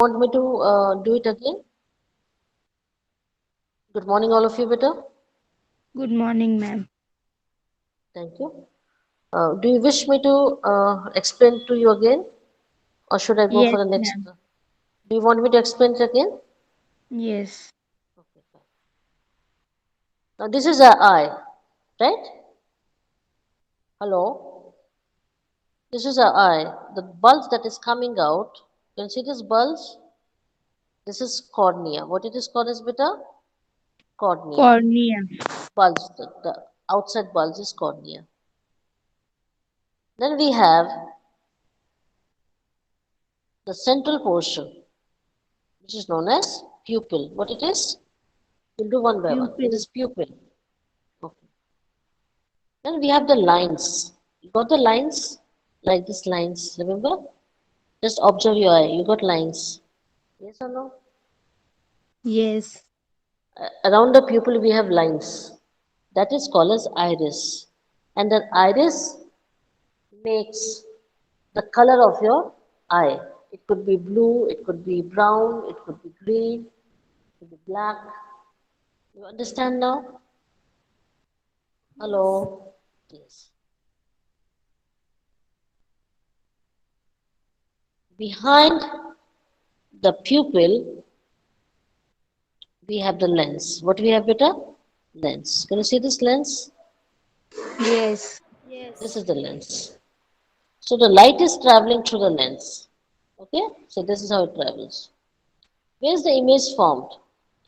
Want me to do it again? Good morning, all of you, beta. Good morning, ma'am. Thank you. Do you wish me to explain to you again, or should I go Yes, for the next? ma'am. Do you want me to explain it again? Yes. Okay, fine. Now, this is a eye, right? Hello? This is a eye. The bulge that is coming out, you can see this bulge? This is cornea. What it is called is beta? Cornea. Cornea. Bulge, the outside bulge is cornea. Then we have the central portion, which is known as pupil. What it is? We'll do one by one. It Pupil. is pupil. Okay. Then we have the lines. You got the lines? Like these lines, remember? Just observe your eye. You got lines. Yes or no? Yes. Around the pupil we have lines. That is called as iris. And the iris makes the color of your eye. It could be blue, it could be brown, it could be green, it could be black. You understand now? Yes. Hello? Yes. Behind the pupil, we have the lens. What we have, beta? Lens. Can you see this lens? Yes. This Yes. is the lens. So the light is traveling through the lens. Okay? So this is how it travels. Where is the image formed?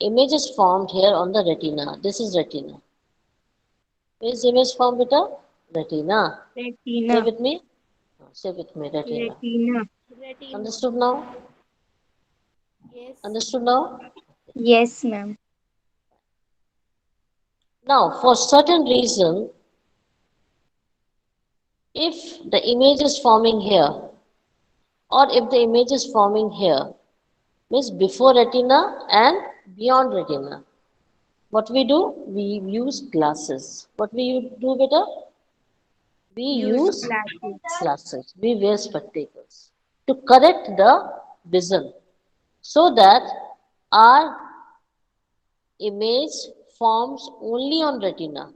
Image is formed here on the retina. This is retina. Where is the image formed, beta? Retina. Retina. Say with me. Say with me, retina. Retina. Retina. Understood now? Yes. Understood now? Yes, ma'am. Now, for certain reason, if the image is forming here, or if the image is forming here, means before retina and beyond retina. What we do? We use glasses. What we do, beta? We Use use glasses. glasses. We wear spectacles to correct the vision so that our image forms only on retina.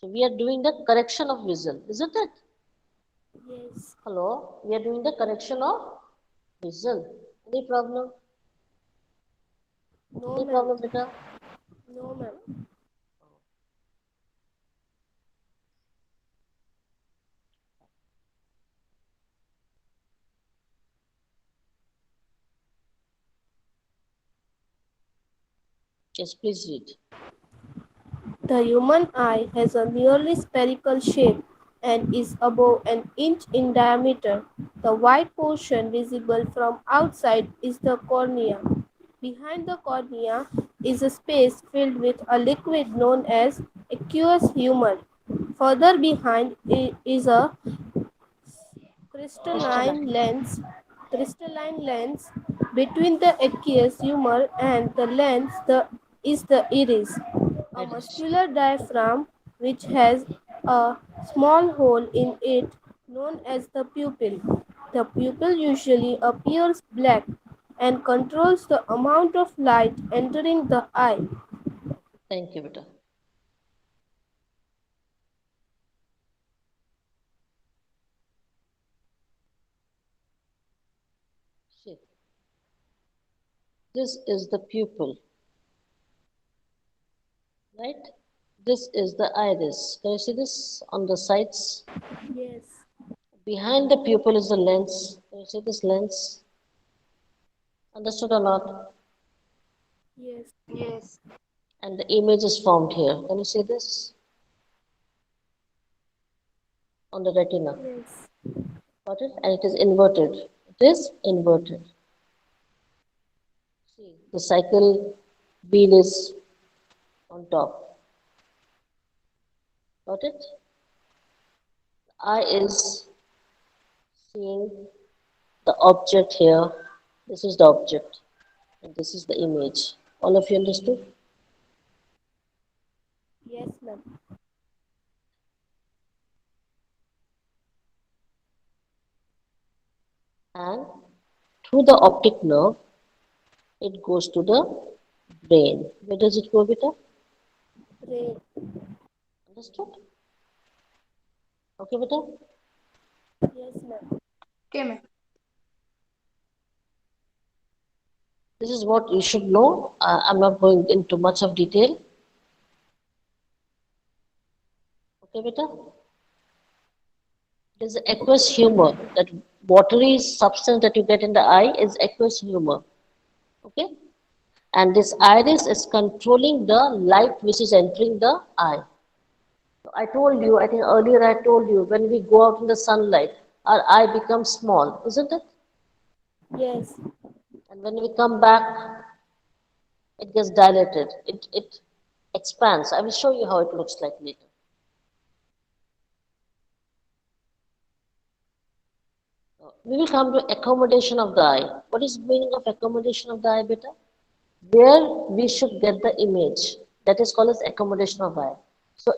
So we are doing the correction of vision, isn't it? Yes. Hello? We are doing the correction of vision. Any problem? No, Any ma'am. problem, beta? No, ma'am. Yes, please read. The human eye has a nearly spherical shape and is above an inch in diameter. The white portion visible from outside is the cornea. Behind the cornea is a space filled with a liquid known as aqueous humor. Further behind is a crystalline Crystalline. lens crystalline lens between the aqueous humor and the lens is the iris, a Iris. muscular diaphragm which has a small hole in it known as the pupil. The pupil usually appears black and controls the amount of light entering the eye. Thank you, beta. See, this is the pupil, right? This is the iris. Can you see this on the sides? Yes. Behind the pupil is the lens. Can you see this lens? Understood or not? Yes. Yes. And the image is formed here. Can you see this? On the retina. Yes. Got it? And it is inverted. It is inverted. See, the cycle wheel is on top. Got it? Eye is seeing the object here. This is the object. And this is the image. All of you understood? Yes, ma'am. And through the optic nerve, it goes to the brain. Where does it go, beta? Brain. Understood? Okay, beta? Yes, ma'am. Okay, ma'am. This is what you should know. I'm not going into much of detail. Okay, beta? There's aqueous humor. That watery substance that you get in the eye is aqueous humor. Okay? And this iris is controlling the light which is entering the eye. So I told you, I think earlier I told you, when we go out in the sunlight, our eye becomes small, isn't it? Yes. And when we come back, it gets dilated. It expands. I will show you how it looks like later. We will come to accommodation of the eye. What is the meaning of accommodation of the eye, beta? Where we should get the image. That is called as accommodation of eye. So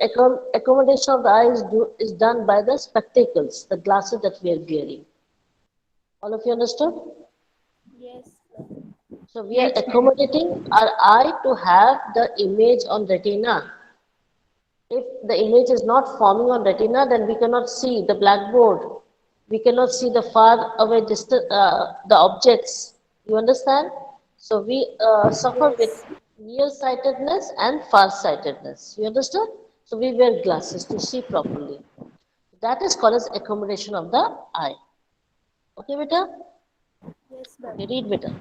accommodation of the eye is done by the spectacles, the glasses that we are wearing. All of you understood? Yes, ma'am. So we are Yes, ma'am. accommodating our eye to have the image on retina. If the image is not forming on retina, then we cannot see the blackboard. We cannot see the far away distant the objects. You understand? So we suffer with Yes. nearsightedness and farsightedness. You understood? So we wear glasses to see properly. That is called as accommodation of the eye. Okay, beta? Yes, Okay, ma'am. read beta.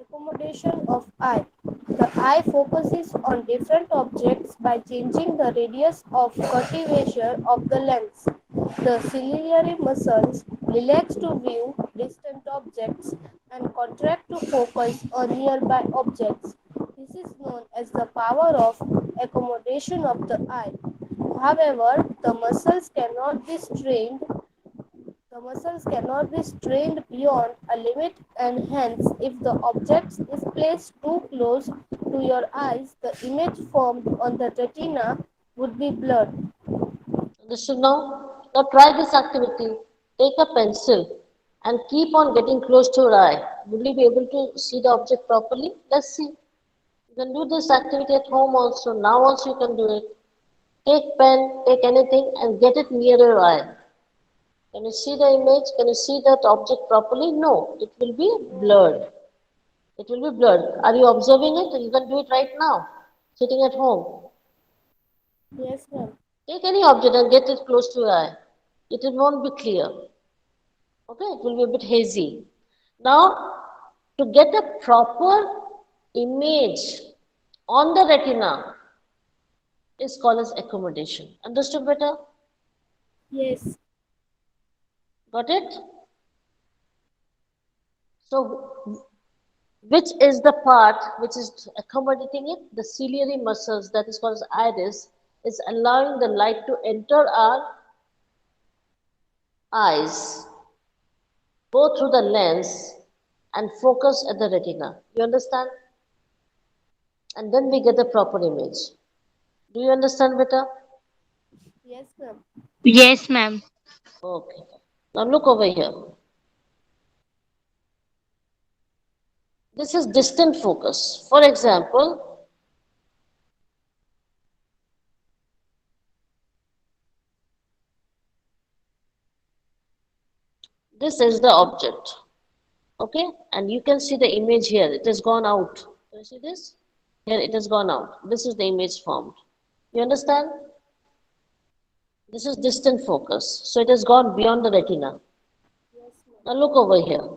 Accommodation of eye. The eye focuses on different objects by changing the radius of curvature of the lens. The ciliary muscles relax to view distant objects and contract to focus on nearby objects. This is known as the power of accommodation of the eye. However, the muscles cannot be strained beyond a limit, and hence, if the object is placed too close to your eyes, the image formed on the retina would be blurred. Understood now? Now try this activity. Take a pencil and keep on getting close to your eye. Will you be able to see the object properly? Let's see. You can do this activity at home also. Now also you can do it. Take pen, take anything and get it near your eye. Can you see the image? Can you see that object properly? No, it will be blurred. It will be blurred. Are you observing it? You can do it right now, sitting at home. Yes, ma'am. Take any object and get it close to your eye. It won't be clear. Okay, it will be a bit hazy. Now, to get a proper image on the retina is called as accommodation. Understood better? Yes. Got it? So, which is the part which is accommodating it? The ciliary muscles, that is called as iris, is allowing the light to enter our eyes, go through the lens, and focus at the retina. You understand? And then we get the proper image. Do you understand better? Yes, ma'am. Yes, ma'am. Okay. Now look over here. This is distant focus. For example, this is the object. Okay? And you can see the image here. It has gone out. Can you see this? Here it has gone out. This is the image formed. You understand? This is distant focus. So it has gone beyond the retina. Yes, ma'am. Now look over here.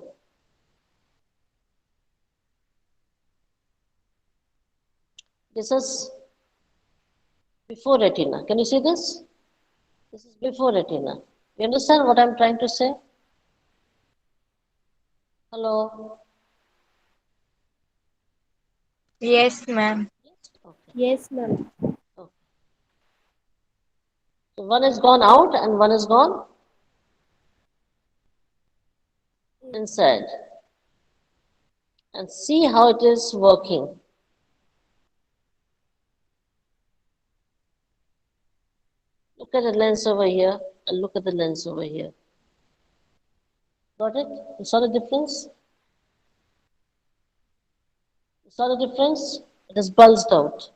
This is before retina. Can you see this? This is before retina. You understand what I'm trying to say? Hello? Yes, ma'am. Okay. Yes, ma'am. Okay. So one is gone out and one is gone inside. And see how it is working. Look at the lens over here and look at the lens over here. Got it? You saw the difference? You saw the difference? It is bulged out.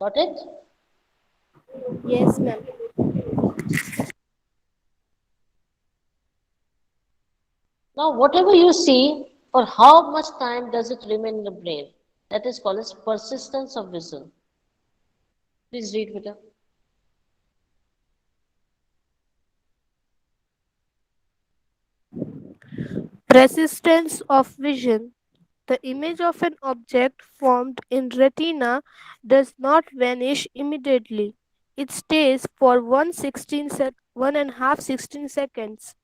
Got it? Yes, ma'am. Now, whatever you see, for how much time does it remain in the brain? That is called as persistence of vision. Please read, Vita. Persistence of vision. The image of an object formed in retina does not vanish immediately. It stays for 1.5 seconds.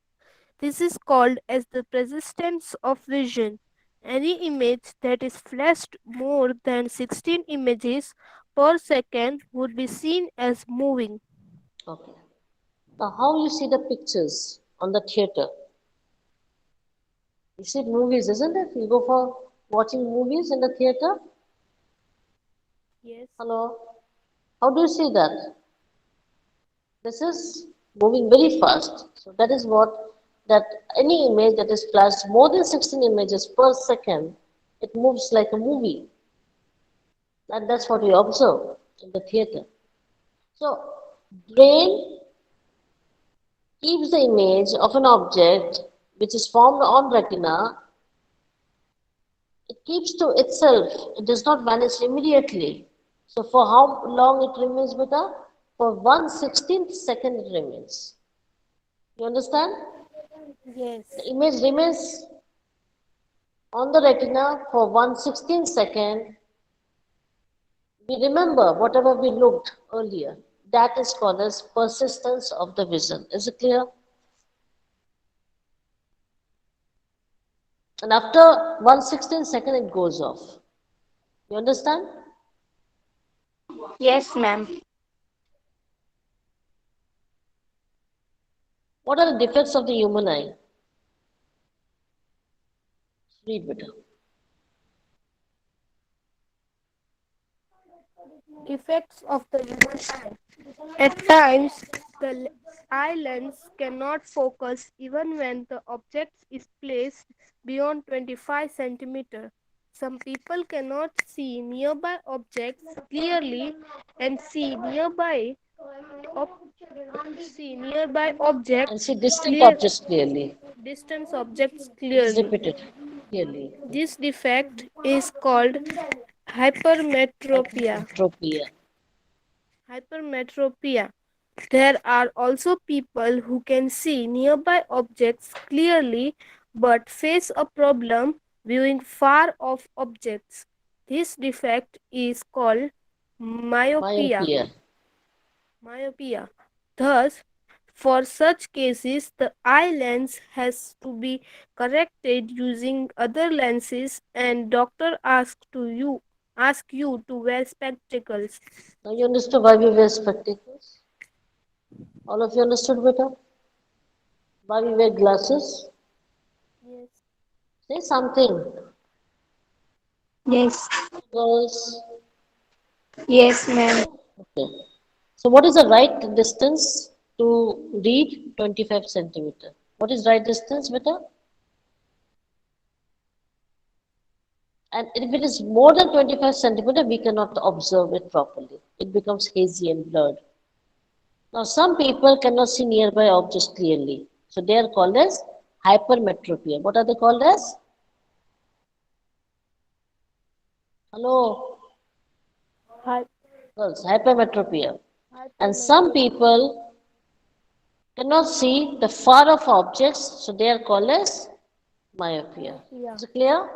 This is called as the persistence of vision. Any image that is flashed more than 16 images per second would be seen as moving. Okay. Now, how you see the pictures on the theater? You see movies, isn't it? You go for watching movies in the theater. Yes. Hello. How do you see that? This is moving very fast. So that is what that any image that is flashed more than 16 images per second, it moves like a movie. And that's what we observe in the theater. So brain keeps the image of an object which is formed on retina, it keeps to itself. It does not vanish immediately. So for how long it remains, beta? For 1/16th second it remains. You understand? The Yes. image remains on the retina for 1/16th second. We remember whatever we looked earlier. That is called as persistence of the vision. Is it clear? And after 1/16th second it goes off. You understand? Yes, ma'am. What are the defects of the human eye? Read better. Effects of the human eye. At times, the eye lens cannot focus even when the object is placed beyond 25 centimeters. Some people cannot see nearby objects clearly and ob- see nearby And objects see distant clear objects clearly. distance objects Please clearly. repeat it clearly. This defect is called hypermetropia. Hypermetropia. Hypermetropia. There are also people who can see nearby objects clearly but face a problem viewing far off objects. This defect is called myopia. Myopia. Myopia. Thus, for such cases, the eye lens has to be corrected using other lenses, and doctor ask you to wear spectacles. Now you understood why we wear spectacles? All of you understood better? Why we wear glasses? Yes. Say something. Yes. Girls. Yes, ma'am. Okay. So what is the right distance to read 25 centimeter? What is right distance, beta? And if it is more than 25 centimeter, we cannot observe it properly. It becomes hazy and blurred. Now, some people cannot see nearby objects clearly. So they are called as hypermetropia. What are they called as? Hello, Hy- girls, hypermetropia. And some Hypermetropia. people cannot see the far off objects, so they are called as myopia. Myopia. Is it clear?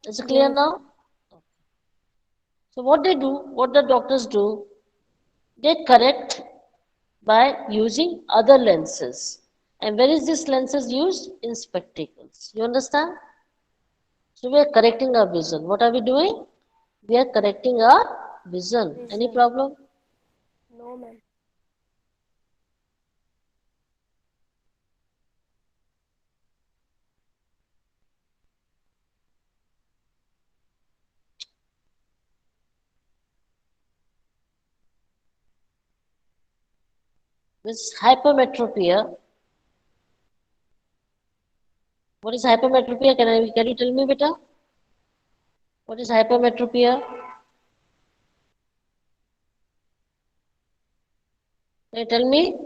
Is it clear Yes. now? So what they do, what the doctors do, they correct by using other lenses. And where is this lenses used? In spectacles. You understand? So we are correcting our vision. What are we doing? We are correcting our vision. Any Vision. problem? No, ma'am. With hypermetropia, what is hypermetropia? Can you tell me, beta? What is hypermetropia? Can you tell me?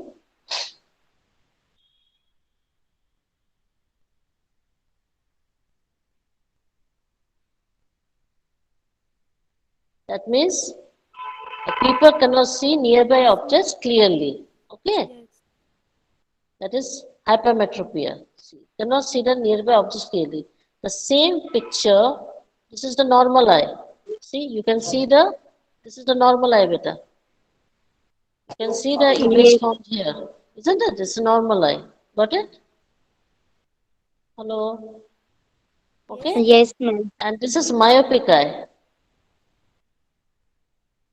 That means the people cannot see nearby objects clearly. Okay, Yes. that is hypermetropia. See, cannot see the nearby objects clearly. The same picture, this is the normal eye. See, you can see this is the normal eye, beta. You can see the image Yes. formed here. Isn't it? This is a normal eye. Got it? Hello? Yes, Okay? ma'am. Yes, ma'am. And this is myopic eye.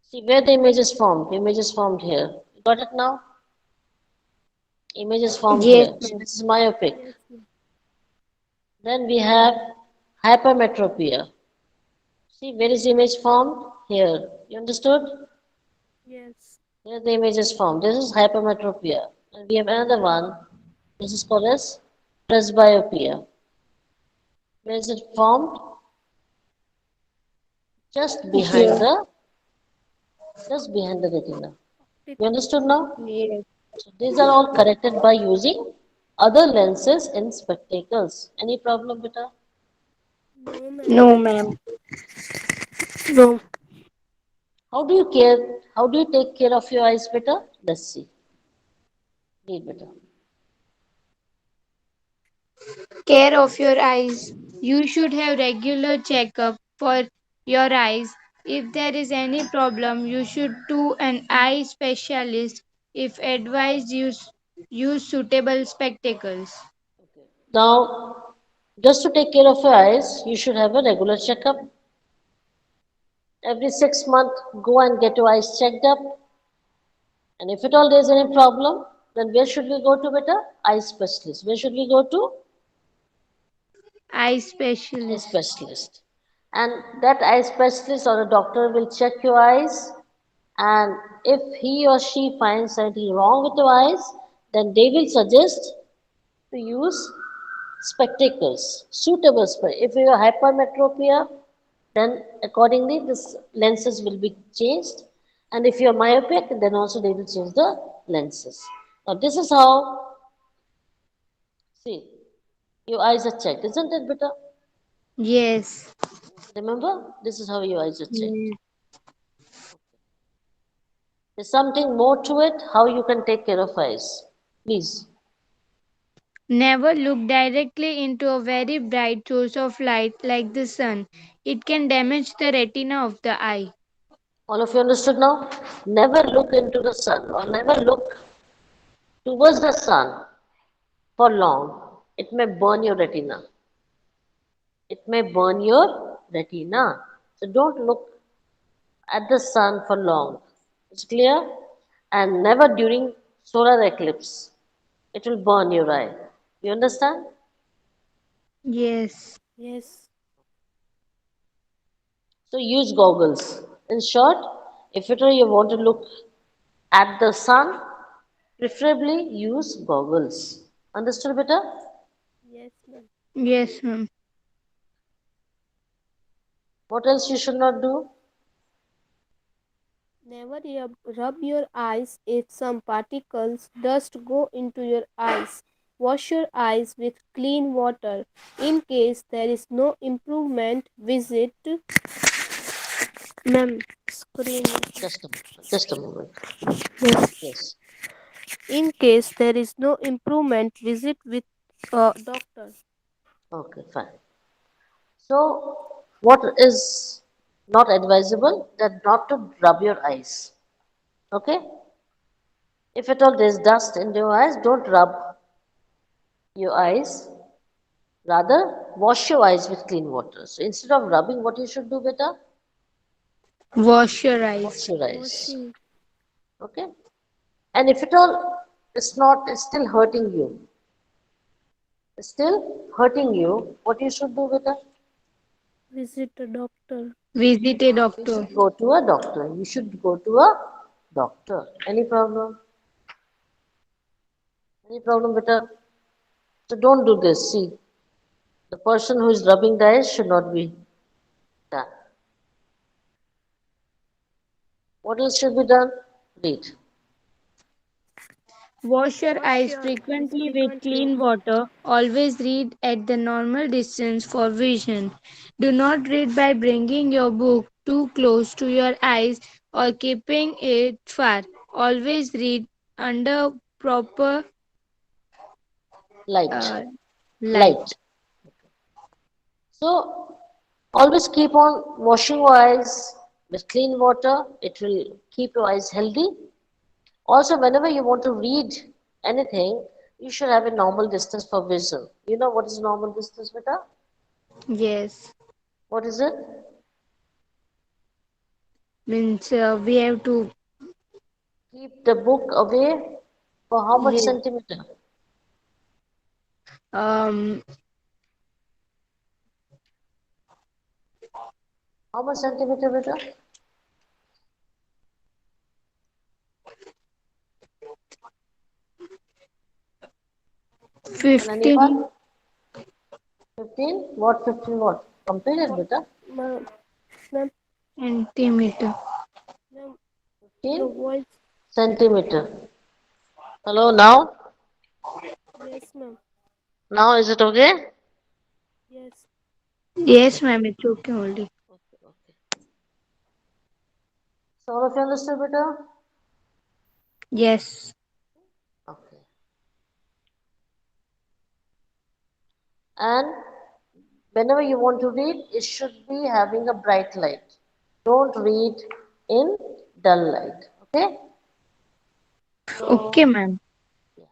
See where the image is formed. The image is formed here. You got it now? Image is formed Yes, here. So ma'am. this is myopic. Yes, ma'am. Then we have hypermetropia. See where is the image formed? Here. You understood? Yes. Here the image is formed. This is hypermetropia. And we have another one. This is called as presbyopia. Where is it formed? Just behind Here. the just behind the retina. Optic You understood now? Yes. So these are all corrected by using other lenses in spectacles. Any problem, beta? no, ma'am. No, ma'am. No. How do you care? How do you take care of your eyes, beta? Let's see. Read, beta. Care of your eyes. You should have regular checkup for your eyes. If there is any problem, you should to an eye specialist. If advised, use suitable spectacles. Now, just to take care of your eyes, you should have a regular checkup. Every 6 months, go and get your eyes checked up. And if at all there is any problem, then where should we go to, beta? Eye specialist. Where should we go to? Eye Eye specialist. specialist. And that eye specialist or a doctor will check your eyes. And if he or she finds anything wrong with your eyes, then they will suggest to use spectacles, suitable spectacles. If you have hypermetropia, then accordingly this lenses will be changed. And if you are myopic, then also they will change the lenses. Now this is how, see, your eyes are checked, isn't it, beta? Yes. Remember, this is how your eyes are checked. Yes. There's something more to it, how you can take care of eyes. Please. Never look directly into a very bright source of light like the sun. It can damage the retina of the eye. All of you understood now? Never look into the sun or never look towards the sun for long. It may burn your retina. It may burn your retina. So don't look at the sun for long. It's clear? And never during solar eclipse. It will burn your eye. You understand? Yes. Yes. So use goggles. In short, if at all you want to look at the sun, preferably use goggles. Understood, beta? Yes, ma'am. Yes, ma'am. What else you should not do? Never rub your eyes if some particles dust go into your eyes. Wash your eyes with clean water. In case there is no improvement, visit ma'am screen. Just a moment. Just a moment. Yes. Yes. In case there is no improvement, visit with a doctor. Okay, fine. So, what is not advisable? That not to rub your eyes. Okay? If at all there is dust in your eyes, don't rub your eyes. Rather, wash your eyes with clean water. So, instead of rubbing, what you should do, beta? Wash your eyes. Wash your eyes. Washing. Okay? And if at all it's still hurting you, what you should do, beta? Visit a doctor. Visit a You doctor. should go to a doctor. You should go to a doctor. Any problem? Any problem, beta? So don't do this. See, the person who is rubbing the eyes should not be done. What else should be done? Read. Wash your Wash eyes your eyes frequently with frequently. clean water. Always read at the normal distance for vision. Do not read by bringing your book too close to your eyes or keeping it far. Always read under proper Light. uh, light. Light. So always keep on washing your eyes with clean water. It will keep your eyes healthy. Also, whenever you want to read anything, you should have a normal distance for vision. You know what is normal distance, beta? Yes. What is it? Means we have to, Keep the book away for how much yes. centimeter? um How much centimeter, beta? 15 Can anyone? 15? What 15 what? Complete it, What, beta. ma'am? Ma'am, centimeter. ma'am, your 15 voice. centimeter. Hello, now? Yes, ma'am. Now is it okay? Yes. Yes, ma'am, it's okay only. Okay, okay. So all of you understood, beta? Yes. Okay. And whenever you want to read, it should be having a bright light. Don't read in dull light. Okay? Okay, So, ma'am. yeah.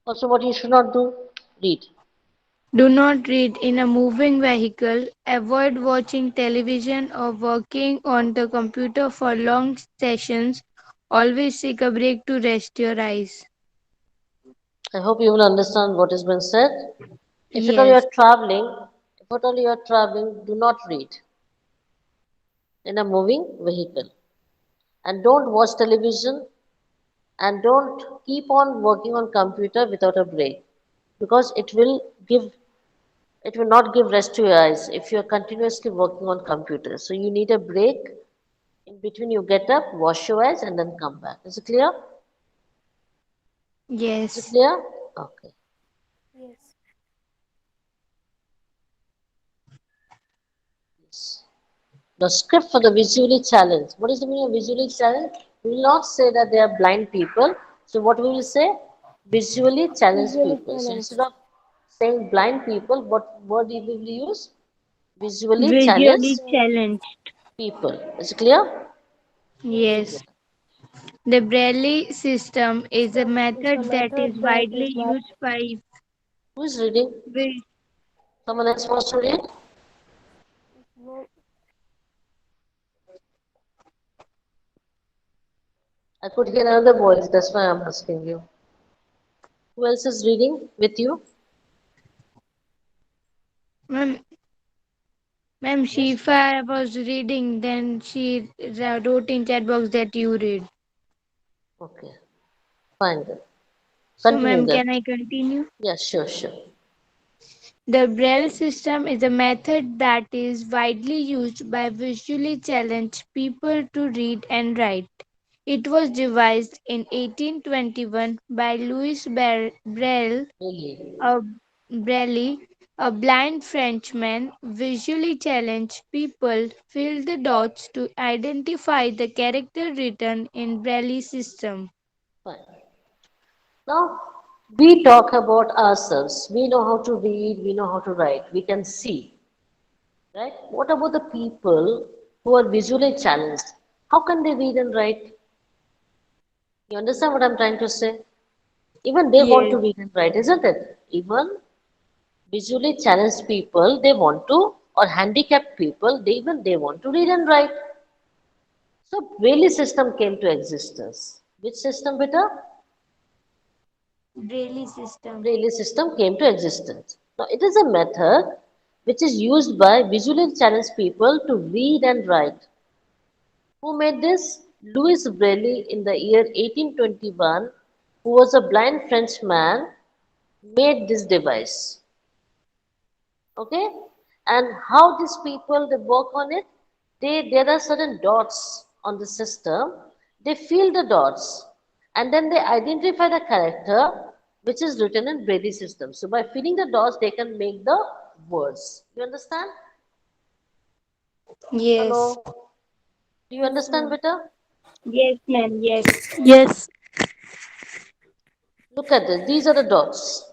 Also, what you should not do? Read. Do not read in a moving vehicle. Avoid watching television or working on the computer for long sessions. Always take a break to rest your eyes. I hope you will understand what has been said. If at all you Yes. are traveling, if at all you are traveling, do not read in a moving vehicle. And don't watch television and don't keep on working on computer without a break because give it will not give rest to your eyes if you are continuously working on computer. So you need a break. In between you get up, wash your eyes and then come back. Is it clear? Is it Yes. clear? Okay. Yes. Yes. The script for the visually challenged. What is the meaning of visually challenged? We will not say that they are blind people. So what we will say? Visually challenged Visually people. So instead challenged. of saying blind people, what word we will use? Visually Visually challenged Challenged. challenged. people. Is it clear? Yes. Read Yes. it. The Braille system is a System is a method that is method that widely is wide. used by Who is reading? vi- Someone else wants to read? No, I could hear another voice. That's why I'm asking you. Who else is reading with you? Ma'am, ma'am, Yes? Shifa was reading, then she wrote in chat box that you read. Okay. Fine then. So, Continue ma'am, then. can I continue? Yes, sure, sure. The Braille system is a method that is widely used by visually challenged people to read and write. It was devised in 1821 by Louis Braille, Really. a Braille, a blind Frenchman. Visually challenged people fill the dots to identify the character written in Braille system. Fine. Now, we talk about ourselves. We know how to read, we know how to write, we can see, right? What about the people who are visually challenged? How can they read and write? You understand what I'm trying to say? Even they want Yes, to read and write, isn't it? Even visually challenged people, they want to, or handicapped people, they want to read and write. So Braille system came to existence. Which system, beta? Braille system. Braille system came to existence. Now, it is a method which is used by visually challenged people to read and write. Who made this? Louis Braille in the year 1821, who was a blind Frenchman, made this device. Okay? And how these people they work on it? There are certain dots on the system. They feel the dots and then they identify the character which is written in Braille system. So by feeling the dots, they can make the words. You understand? Yes. Hello? Do you Yes, understand ma'am. better? Yes, ma'am. Yes. Yes. Look at this. These are the dots.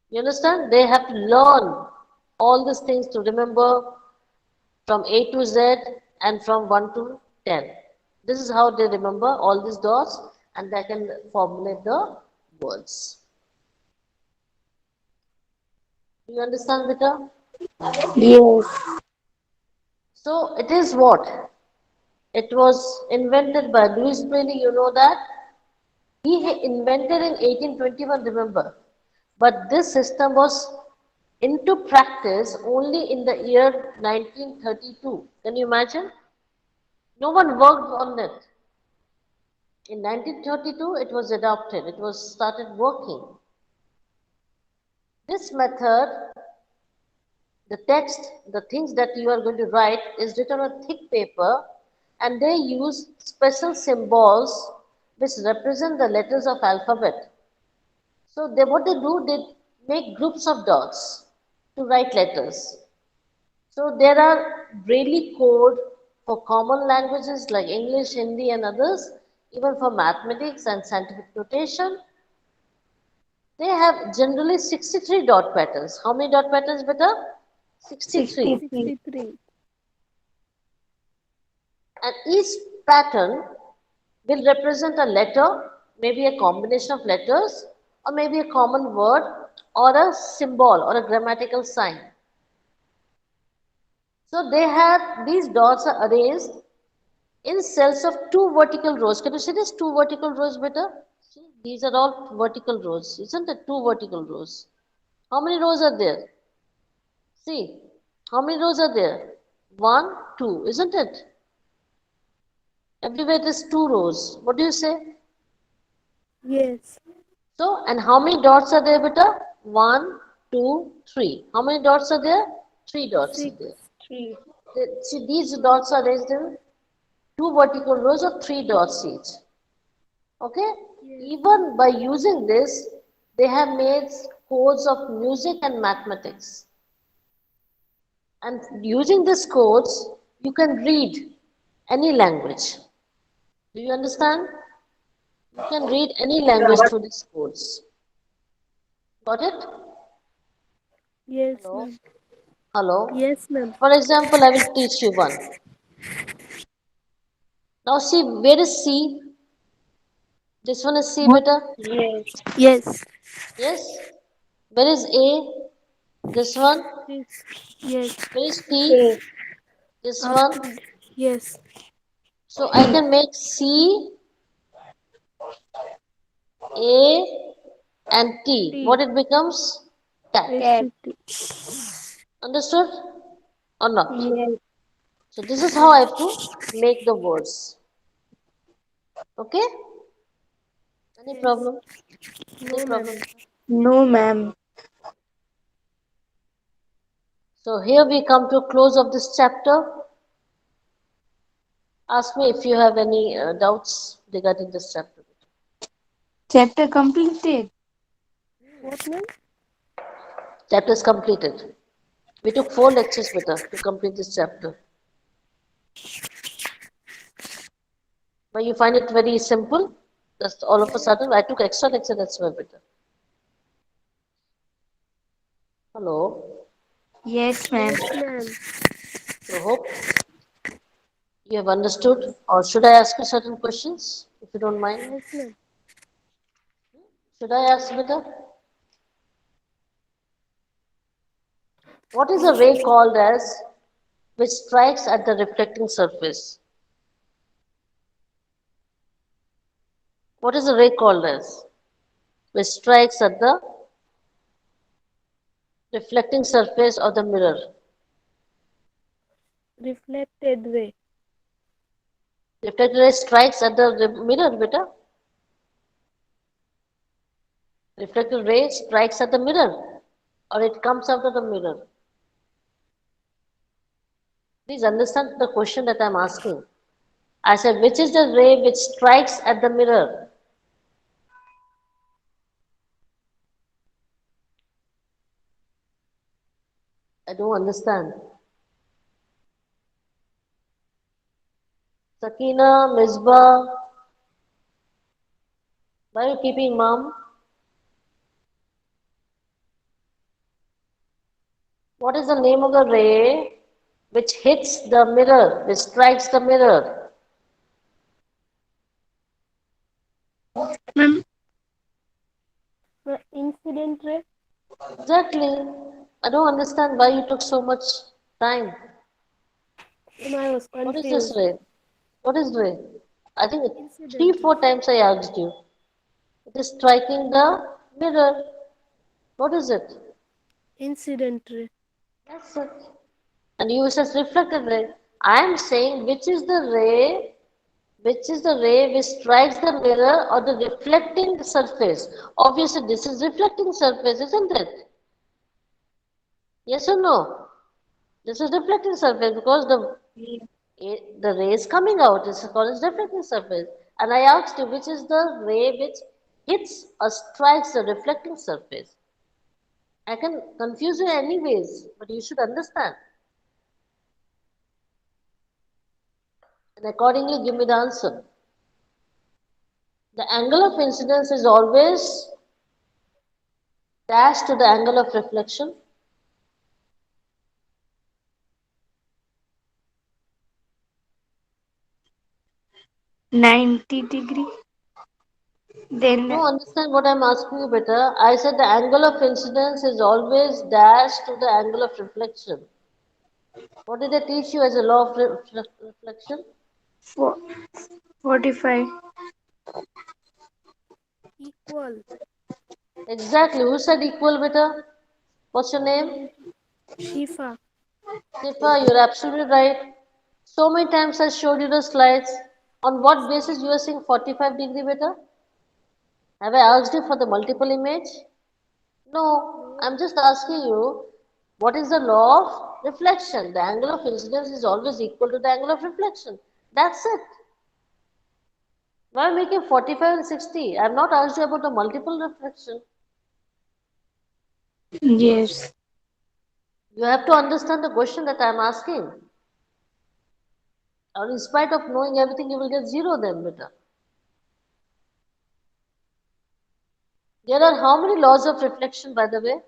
You understand? They have to learn all these things to remember from A to Z and from 1 to 10. This is how they remember all these dots and they can formulate the words. Do you understand, Vita? Yes. So it is what? It was invented by Louis Braille, you know that? He invented in 1821, remember. But this system was into practice only in the year 1932. Can you imagine? No one worked on it. In 1932, it was adopted, it was started working. This method, the text, the things that you are going to write is written on thick paper and they use special symbols which represent the letters of alphabet. So what they do, they make groups of dots to write letters. So there are Braille code for common languages like English, Hindi and others, even for mathematics and scientific notation. They have generally 63 dot patterns. How many dot patterns, beta? 63. 63. 63. And each pattern will represent a letter, maybe a combination of letters, or maybe a common word, or a symbol, or a grammatical sign. So they have these dots are arranged in cells of two vertical rows. Can you see this two vertical rows better? See, these are all vertical rows, isn't it? Two vertical rows. How many rows are there? See, how many rows are there? One, two, isn't it? Everywhere it is two rows. What do you say? Yes. So, and how many dots are there, beta? One, two, three. How many dots are there? Three dots are 6. there. 3. See, these dots are arranged in two vertical rows of three dots each. Okay? Yes. Even by using this, they have made codes of music and mathematics. And using these codes, you can read any language. Do you understand? You can read any language through these codes. Got it? Yes, Hello? ma'am. Hello? Yes, ma'am. For example, I will teach you one. Now see, where is C? This one is C, What? beta. Yes. Yes. Yes? Where is A? This one. Yes. Yes. Where is T? A. This one. After. Yes. So I can make C, A, and T. What T. it becomes? Cat. Cat. HTT. Understood or not? Yes. So this is how I Yes. have to make the words. Okay? Any Yes. problem? Any No, ma'am. problem? No, ma'am. So here we come to close of this chapter. Ask me if you have any doubts regarding this chapter. Chapter completed. What, ma'am? Chapter is completed. We took 4 lectures with her to complete this chapter. But you find it very simple. Just all of a sudden, I took extra lecture. That's why better. Hello. Yes, ma'am. Yes, ma'am. So hope you have understood. Or should I ask you certain questions, if you don't mind? Yes, ma'am. Should I ask better? What is a Yes. ray called as which strikes at the reflecting surface? What is a ray called as? which strikes at the reflecting surface of the mirror. Reflected ray. Reflected ray strikes at the mirror, beta. Reflected ray strikes at the mirror or it comes out of the mirror. Please understand the question that I'm asking. I said, which is the ray which strikes at the mirror? I don't understand. Sakina, Misbah, why are you keeping mum? What is the name of the ray which hits the mirror, which strikes the mirror? Ma'am, Incident ray. Exactly. I don't understand why you took so much time. I was What is this confused. ray? What is ray? I think three, Incident ray. four times I asked you. It is striking the mirror. What is it? Incident ray. That's it. And you says reflected ray. I am saying which is the ray which strikes the mirror or the reflecting surface. Obviously, this is reflecting surface, isn't it? Yes or no? This is reflecting surface because the ray is coming out. This is called as reflecting surface. And I asked you which is the ray which hits or strikes the reflecting surface. I can confuse you anyways, but you should understand. And accordingly, give me the answer. The angle of incidence is always dash to the angle of reflection. 90 degree. You Then don't understand what I'm asking you better. I said the angle of incidence is always dash to the angle of reflection. What did I teach you as a law of reflection? for 45. Equal. Exactly. Who said equal better? What's your name? Shifa. Sifa, you're absolutely right. So many times I showed you the slides. On what basis you are seeing 45-degree better? Have I asked you for the multiple image? No, No. I'm just asking you what is the law of reflection? The angle of incidence is always equal to the angle of reflection. That's it. Why making 45 and 60? I've not asked you about the multiple reflection. Yes. You have to understand the question that I'm asking. Or in spite of knowing everything, you will get zero then, beta. There are how many laws of reflection, by the way?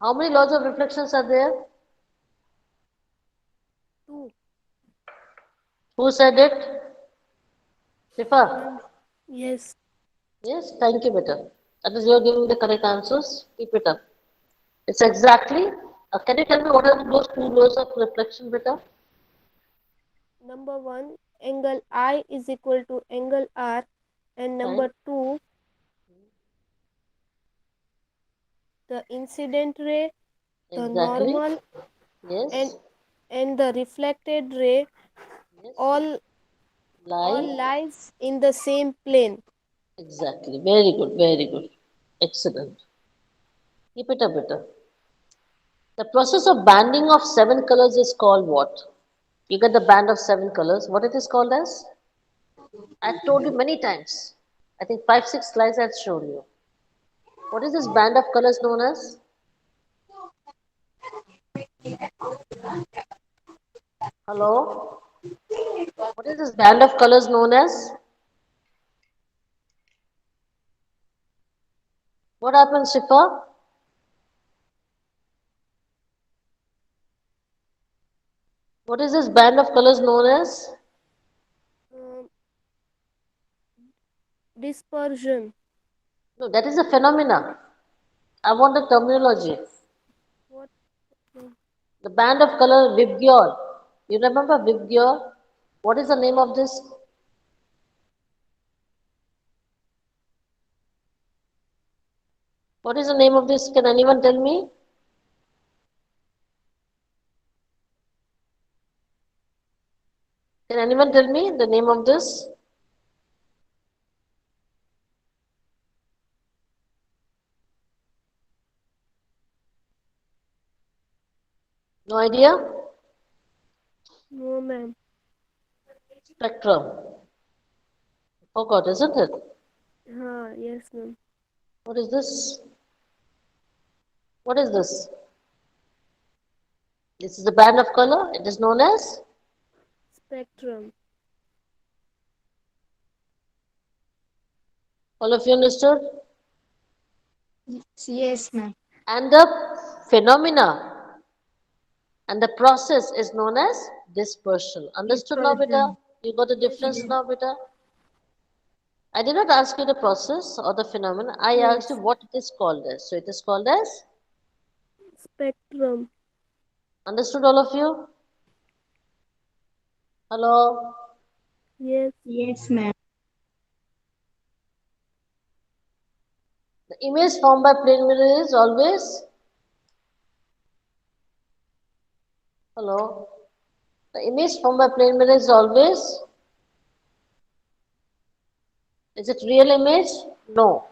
How many laws of reflections are there? Two. Who said it? Sifa. Ma'am. Yes. Yes, thank you, beta. That is, you are giving the correct answers. Keep it up. It's exactly. Can you tell me what are those two laws of reflection, beta? Number one, angle I is equal to angle R. And Fine. number two, the incident ray, the Exactly. normal, and Yes. the reflected ray Yes. all Lie. lies in the same plane. Exactly. Very good. Very good. Excellent. Keep it up, beta. The process of banding of seven colors is called what? You get the band of seven colors. What it is called as? I told you many times. I think five, six slides I've shown you. What is this band of colors known as? Hello? What is this band of colors known as? What happens, Shifa? What is this band of colors known as? Um, Dispersion. No, that is a phenomena. I want the terminology. What? The band of color Vibgyor. You remember Vibgyor? What is the name of this? What is the name of this? Can anyone tell me? Can anyone tell me the name of this? No idea? No, ma'am. Spectrum. Forgot, isn't it? Yes, ma'am. What is this? What is this? This is the band of color. It is known as? Spectrum. All of you understood? Yes, ma'am. And the phenomena and the process is known as dispersal. Understood now, beta? Dispersion. You got the difference now, beta? I did not ask you the process or the phenomenon. I asked you Yes. what it is called as. So it is called as? Spectrum. Understood, all of you? Hello? Yes. Yes, ma'am. The image formed by plane mirror is always? Hello? The image formed by plane mirror is always? Is it real image? No.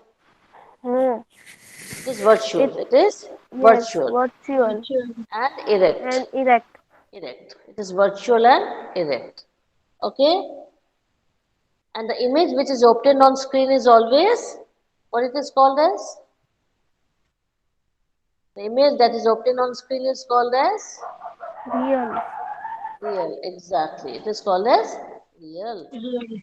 No. It is virtual. It It is yes. virtual Virtual Virtual. and erect. and erect. Erect. It is virtual and erect. Okay? And the image which is obtained on screen is always what it is called as? The image that is obtained on screen is called as Real. real. Exactly. It is called as real. Real.